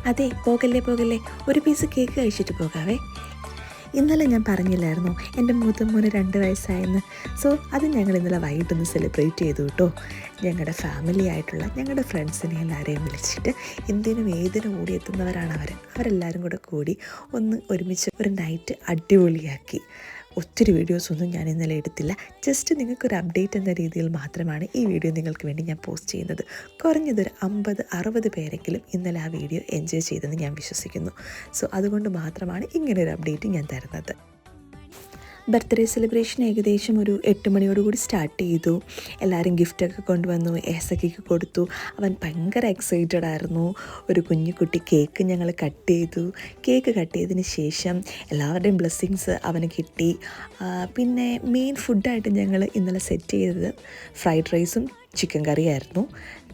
അതെ, പോകല്ലേ പോകല്ലേ, ഒരു പീസ് കേക്ക് കഴിച്ചിട്ട് പോകാവേ. ഇന്നലെ ഞാൻ പറഞ്ഞില്ലായിരുന്നോ എൻ്റെ മൂത്ത മോന് 2 വയസ്സായെന്ന്. സോ അത് ഞങ്ങൾ ഇന്നലെ വൈകിട്ടൊന്ന് സെലിബ്രേറ്റ് ചെയ്തു കേട്ടോ. ഞങ്ങളുടെ ഫാമിലി ആയിട്ടുള്ള ഞങ്ങളുടെ ഫ്രണ്ട്സിനെ എല്ലാവരെയും വിളിച്ചിട്ട് എന്തിനും ഏതിനും ഓടിയെത്തുന്നവരാണ് അവരെല്ലാവരും കൂടെ കൂടി ഒന്ന് ഒരുമിച്ച് ഒരു നൈറ്റ് അടിപൊളിയാക്കി. ഒത്തിരി വീഡിയോസൊന്നും ഞാൻ ഇന്നലെ എടുത്തില്ല. ജസ്റ്റ് നിങ്ങൾക്കൊരു അപ്ഡേറ്റ് എന്ന രീതിയിൽ മാത്രമാണ് ഈ വീഡിയോ നിങ്ങൾക്ക് വേണ്ടി ഞാൻ പോസ്റ്റ് ചെയ്യുന്നത്. കുറഞ്ഞതൊരു 50-60 പേരെങ്കിലും ഇന്നലെ ആ വീഡിയോ എൻജോയ് ചെയ്തെന്ന് ഞാൻ വിശ്വസിക്കുന്നു. സോ അതുകൊണ്ട് മാത്രമാണ് ഇങ്ങനൊരു അപ്ഡേറ്റ് ഞാൻ തരുന്നത്. ബർത്ത്ഡേ സെലിബ്രേഷൻ ഏകദേശം ഒരു 8 മണിയോടുകൂടി സ്റ്റാർട്ട് ചെയ്തു. എല്ലാവരും ഗിഫ്റ്റൊക്കെ കൊണ്ടുവന്നു, ഏസക്കിക്ക് കൊടുത്തു. അവൻ ഭയങ്കര എക്സൈറ്റഡ് ആയിരുന്നു. ഒരു കുഞ്ഞുകുട്ടി കേക്ക് ഞങ്ങൾ കട്ട് ചെയ്തു. കേക്ക് കട്ട് ചെയ്തതിന് ശേഷം എല്ലാവരുടെയും ബ്ലെസ്സിങ്സ് അവന് കിട്ടി. പിന്നെ മെയിൻ ഫുഡായിട്ട് ഞങ്ങൾ ഇന്നലെ സെറ്റ് ചെയ്തത് ഫ്രൈഡ് റൈസും ചിക്കൻ കറിയായിരുന്നു.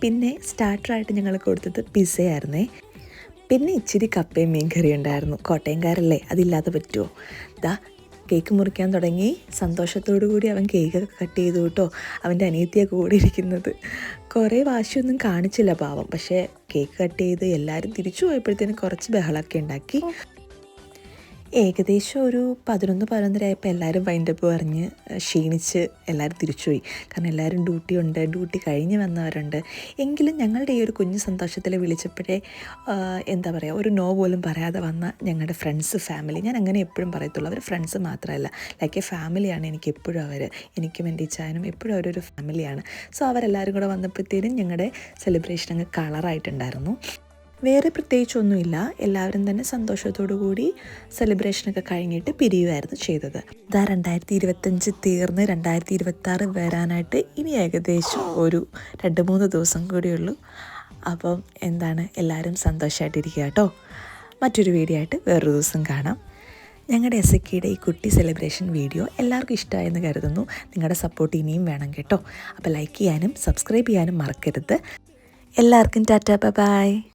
പിന്നെ സ്റ്റാർട്ടറായിട്ട് ഞങ്ങൾ കൊടുത്തത് പിസ്സയായിരുന്നേ. പിന്നെ ഇച്ചിരി കപ്പയും മീൻ കറി ഉണ്ടായിരുന്നു. കോട്ടയംകാരല്ലേ, അതില്ലാതെ പറ്റുമോ? ദാ കേക്ക് മുറിക്കാൻ തുടങ്ങി. സന്തോഷത്തോടു കൂടി അവൻ കേക്കൊക്കെ കട്ട് ചെയ്തു കേട്ടോ. അവൻ്റെ അനിയത്തിയൊക്കെ കൂടി ഇരിക്കുന്നത്. കുറേ വാശിയൊന്നും കാണിച്ചില്ല പാവം. പക്ഷേ കേക്ക് കട്ട് ചെയ്ത് എല്ലാവരും തിരിച്ചു പോയപ്പോഴത്തേനും കുറച്ച് ബഹളമൊക്കെ ഉണ്ടാക്കി. ഏകദേശം ഒരു 11-11:30 ആയപ്പോൾ എല്ലാവരും വൈൻഡപ്പ് പറഞ്ഞ് ക്ഷീണിച്ച് എല്ലാവരും തിരിച്ചുപോയി. കാരണം എല്ലാവരും ഡ്യൂട്ടി കഴിഞ്ഞ് വന്നവരുണ്ട്. എങ്കിലും ഞങ്ങളുടെ ഈ ഒരു കുഞ്ഞു സന്തോഷത്തിൽ വിളിച്ചപ്പോഴേ എന്താ പറയുക, ഒരു നോ പോലും പറയാതെ വന്ന ഞങ്ങളുടെ ഫ്രണ്ട്സ്, ഫാമിലി, ഞാൻ അങ്ങനെ എപ്പോഴും പറയത്തുള്ളൂ. അവർ ഫ്രണ്ട്സ് മാത്രമല്ല, ലൈക്ക് എ ഫാമിലിയാണ് എനിക്ക് എപ്പോഴും അവർ. എനിക്കും എൻ്റെ ഇച്ചായനും എപ്പോഴും അവരൊരു ഫാമിലിയാണ്. സോ അവരെല്ലാവരും കൂടെ വന്നപ്പോഴത്തേനും ഞങ്ങളുടെ സെലിബ്രേഷൻ അങ്ങ് കളറായിട്ടുണ്ടായിരുന്നു. വേറെ പ്രത്യേകിച്ചൊന്നുമില്ല. എല്ലാവരും തന്നെ സന്തോഷത്തോടു കൂടി സെലിബ്രേഷനൊക്കെ കഴിഞ്ഞിട്ട് പിരിയുമായിരുന്നു ചെയ്തത്. ഇതാ 2025 തീർന്ന് 2026 വരാനായിട്ട് ഇനി ഏകദേശം ഒരു 2-3 ദിവസം കൂടിയുള്ളൂ. അപ്പം എന്താണ്, എല്ലാവരും സന്തോഷമായിട്ടിരിക്കുക കേട്ടോ. മറ്റൊരു വീഡിയോ ആയിട്ട് വേറൊരു ദിവസം കാണാം. ഞങ്ങളുടെ എസക്കിയുടെ ഈ കുട്ടി സെലിബ്രേഷൻ വീഡിയോ എല്ലാവർക്കും ഇഷ്ടമായെന്ന് കരുതുന്നു. നിങ്ങളുടെ സപ്പോർട്ട് ഇനിയും വേണം കേട്ടോ. അപ്പോൾ ലൈക്ക് ചെയ്യാനും സബ്സ്ക്രൈബ് ചെയ്യാനും മറക്കരുത്. എല്ലാവർക്കും ടാറ്റാ, ബൈ.